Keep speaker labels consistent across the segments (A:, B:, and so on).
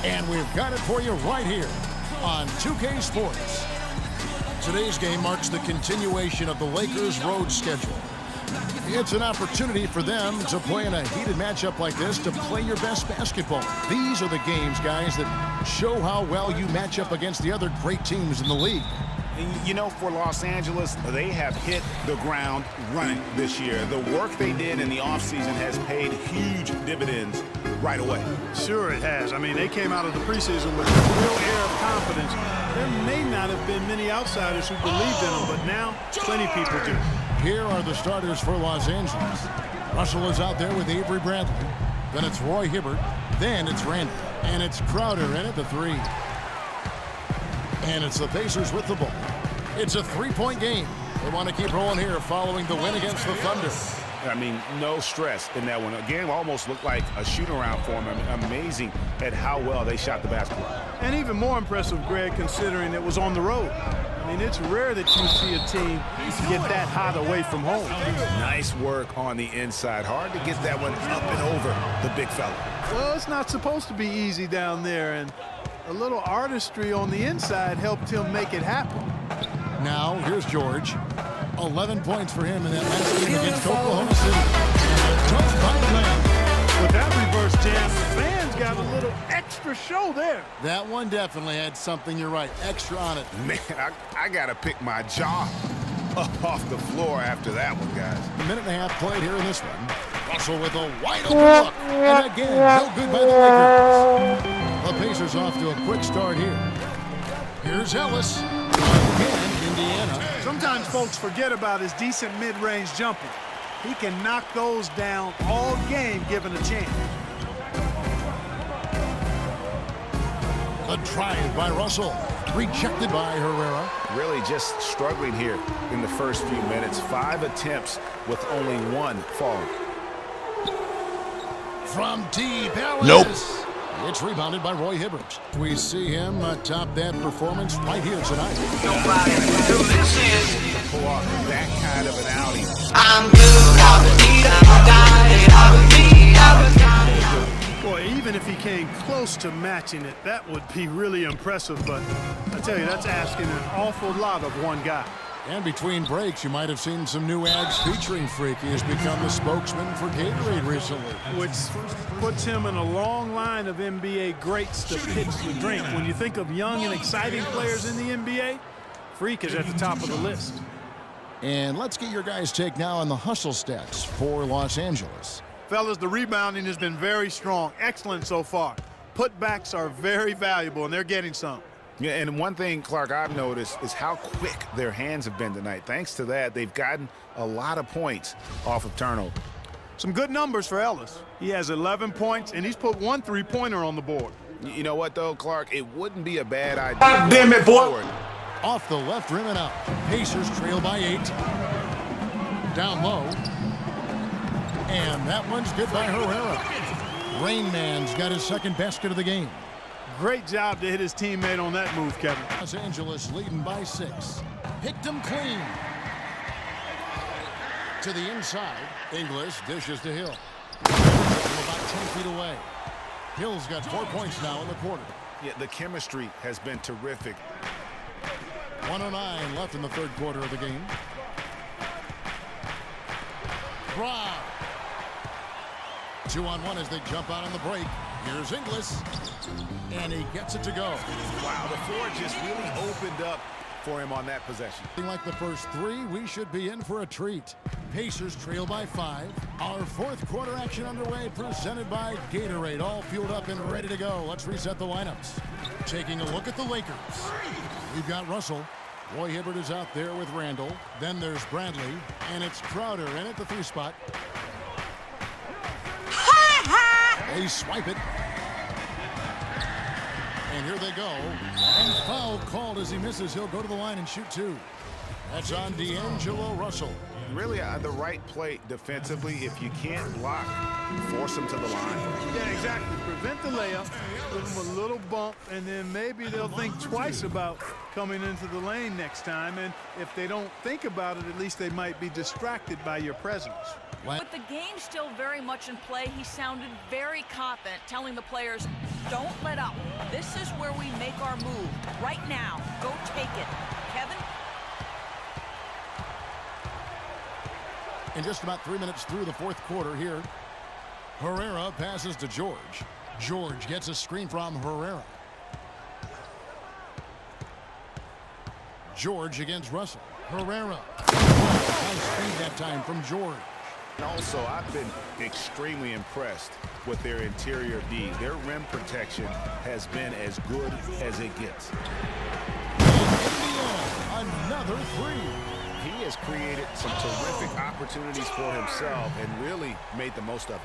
A: And we've got it for you right here on 2K Sports. Today's game marks the continuation of the Lakers' road schedule. It's an opportunity for them to play in a heated matchup like this to play your best basketball. These are the games, guys, that show how well you match up against the other great teams in the league.
B: You know, for Los Angeles, they have hit the ground running this year. The work they did in the offseason has paid huge dividends right away.
C: Sure it has. I mean, they came out of the preseason with a real air of confidence. There may not have been many outsiders who believed in them, but now plenty people do.
A: Here are the starters for Los Angeles. Russell is out there with Avery Bradley. Then it's Roy Hibbert. Then it's Randall. And it's Crowder in at the three. And it's the Pacers with the ball. It's a three-point game. They want to keep rolling here following the win against the Thunder.
B: I mean, no stress in that one. Again, almost looked like a shoot-around for them. Amazing at how well they shot the basketball.
C: And even more impressive, Greg, considering it was on the road. I mean, it's rare that you see a team get that hot away from home.
B: Nice work on the inside. Hard to get that one up and over the big fella.
C: Well, it's not supposed to be easy down there, and a little artistry on the inside helped him make it happen.
A: Now, here's George. 11 points for him in that last game against Oklahoma City. Tough by Lamb.
C: With that reverse jam, the fans got a little extra show there.
A: That one definitely had something, you're right, extra on it.
B: Man, I got to pick my jaw up off the floor after that one, guys.
A: A minute and a half played here in this one. Russell with a wide open look. And again, no good by the Lakers. The Pacers off to a quick start here. Here's Ellis. Again, Indiana.
C: Sometimes folks forget about his decent mid-range jumper. He can knock those down all game given a chance.
A: A drive by Russell. Rejected by Herrera.
B: Really just struggling here in the first few minutes. 5 attempts with only one fall.
A: From deep, Ellis. It's rebounded by Roy Hibbert. We see him top that performance right here tonight.
D: Nobody can do this is.
B: Pull off that kind of an outing.
D: I'm good, I would
C: Boy, even if he came close to matching it, that would be really impressive. But I tell you, that's asking an awful lot of one guy.
A: And between breaks, you might have seen some new ads featuring Freak. He has become the spokesman for Gatorade recently.
C: Which puts him in a long line of NBA greats to pitch the drink. When you think of young and exciting players in the NBA, Freak is at the top of the list.
A: And let's get your guys' take now on the hustle stats for Los Angeles.
C: Fellas, the rebounding has been very strong. Excellent so far. Putbacks are very valuable, and they're getting some.
B: Yeah, and one thing, Clark, I've noticed is how quick their hands have been tonight. Thanks to that, they've gotten a lot of points off of turnover.
C: Some good numbers for Ellis. He has 11 points, and he's put 1 3-pointer on the board.
B: You know what, though, Clark? It wouldn't be a bad idea.
D: Damn it, boy.
A: Off the left rim and out. Pacers trail by 8. Down low. And that one's good by Herrera. Rain Man's got his second basket of the game.
C: Great job to hit his teammate on that move, Kevin.
A: Los Angeles leading by 6. Picked him clean. To the inside. Inglis dishes to Hill. About 10 feet away. Hill's got 4 points now in the quarter.
B: Yeah, the chemistry has been terrific.
A: 1:09 left in the third quarter of the game. Brown. 2-on-1 as they jump out on the break. Here's Inglis. And he gets it to go.
B: Wow, the floor just really opened up for him on that possession.
A: Like the first 3, we should be in for a treat. Pacers trail by 5. Our fourth quarter action underway, presented by Gatorade. All fueled up and ready to go. Let's reset the lineups. Taking a look at the Lakers. We've got Russell. Roy Hibbert is out there with Randall. Then there's Bradley. And it's Crowder in at the 3 spot. They swipe it. And here they go. And foul called as he misses. He'll go to the line and shoot 2. That's on D'Angelo Russell.
B: Really the right play defensively. If you can't block, force them to the line.
C: Yeah, exactly. Prevent the layup, give them a little bump, and then maybe they'll think twice about coming into the lane next time. And if they don't think about it, at least they might be distracted by your presence.
E: With the game still very much in play, he sounded very confident, telling the players, don't let up. This is where we make our move. Right now. Go take it. Kevin?
A: In just about 3 minutes through the fourth quarter here, Herrera passes to George. George gets a screen from Herrera. George against Russell. Herrera. Nice screen that time from George.
B: And also, I've been extremely impressed with their interior D. Their rim protection has been as good as it gets.
A: Indiana, another three.
B: He has created some terrific opportunities for himself and really made the most of it.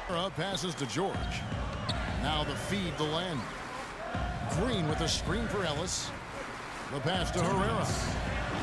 A: Herrera passes to George. Now the feed to Len. Green with a screen for Ellis. The pass to Herrera.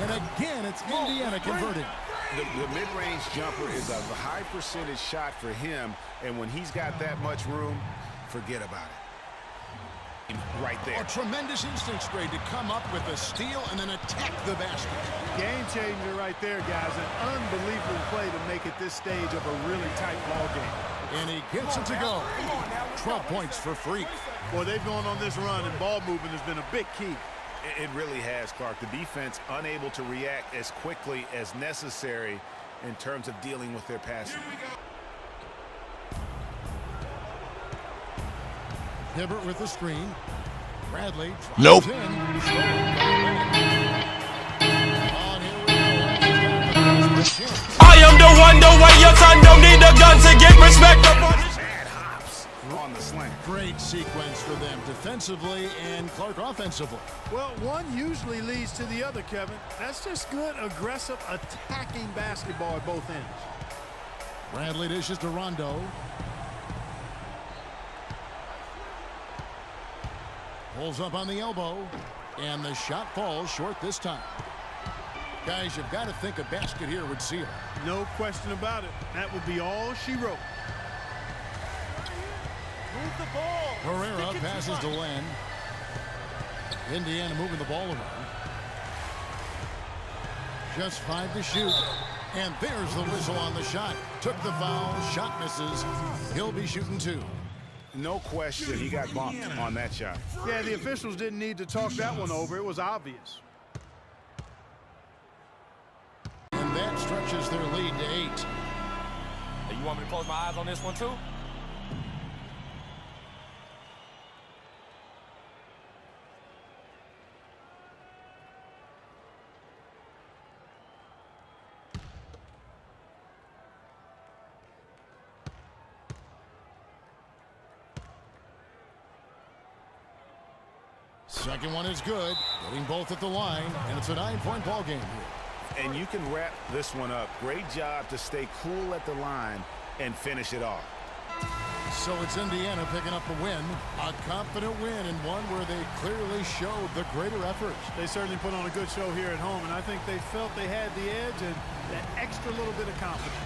A: And again, it's Indiana converting.
B: The mid-range jumper is a high percentage shot for him, and when he's got that much room, forget about it. Right there.
A: A tremendous instincts grade to come up with a steal and then attack the basket.
C: Game changer right there, guys. An unbelievable play to make it this stage of a really tight ball game.
A: And he gets it to go. 12 points for Freak.
C: Boy, they've gone on this run, and ball movement has been a big key.
B: It really has, Clark. The defense unable to react as quickly as necessary in terms of dealing with their passing.
A: Hibbert with the screen. Bradley.
F: Nope.
A: In.
F: I am the one, the way your son don't need a gun to get respect.
B: Bad hops on the slant.
A: Great sequence for them defensively and Clark offensively.
C: Well, one usually leads to the other, Kevin. That's just good, aggressive, attacking basketball at both ends.
A: Bradley dishes to Rondo. Pulls up on the elbow, and the shot falls short this time. Guys, you've got to think a basket here would seal.
C: No question about it. That would be all she wrote. Move the ball.
A: Herrera passes to Len. Indiana moving the ball around. Just 5 to shoot. And there's the whistle on the shot. Took the foul. Shot misses. He'll be shooting 2.
B: No question he got bumped on that shot.
C: Yeah, the officials didn't need to talk that one over. It was obvious.
A: And that stretches their lead to 8.
F: Hey, you want me to close my eyes on this one too?
A: Second one is good. Getting both at the line, and it's a 9-point ball game here.
B: And you can wrap this one up. Great job to stay cool at the line and finish it off.
A: So it's Indiana picking up the win. A confident win and one where they clearly showed the greater effort.
C: They certainly put on a good show here at home, and I think they felt they had the edge and that extra little bit of confidence.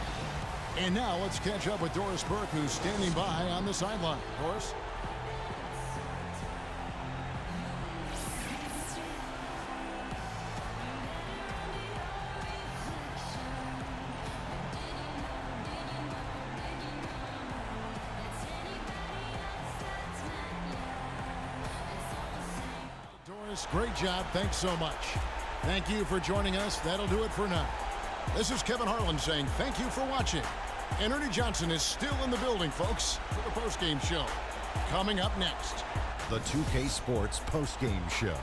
A: And now let's catch up with Doris Burke, who's standing by on the sideline. Doris? Great job. Thanks so much. Thank you for joining us. That'll do it for now. This is Kevin Harlan saying thank you for watching. And Ernie Johnson is still in the building, folks, for the postgame show. Coming up next,
G: the 2K Sports postgame show.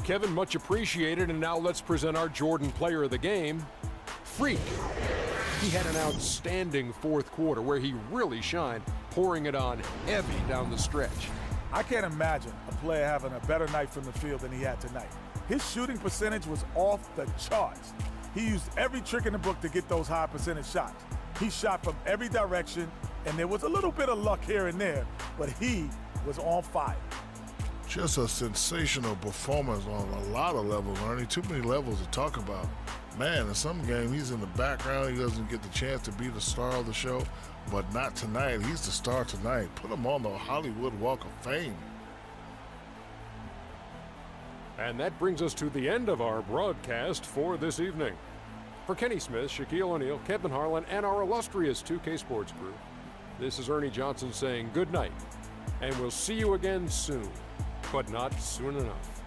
H: Kevin, much appreciated. And now let's present our Jordan player of the game, Freak. He had an outstanding fourth quarter where he really shined, pouring it on heavy down the stretch.
I: I can't imagine a player having a better night from the field than he had tonight. His shooting percentage was off the charts. He used every trick in the book to get those high percentage shots. He shot from every direction, and there was a little bit of luck here and there, but he was on fire.
J: Just a sensational performance on a lot of levels, Ernie. Too many levels to talk about. Man, in some games, he's in the background. He doesn't get the chance to be the star of the show, but not tonight. He's the star tonight. Put him on the Hollywood Walk of Fame.
H: And that brings us to the end of our broadcast for this evening. For Kenny Smith, Shaquille O'Neal, Kevin Harlan, and our illustrious 2K Sports crew, this is Ernie Johnson saying good night, and we'll see you again soon, but not soon enough.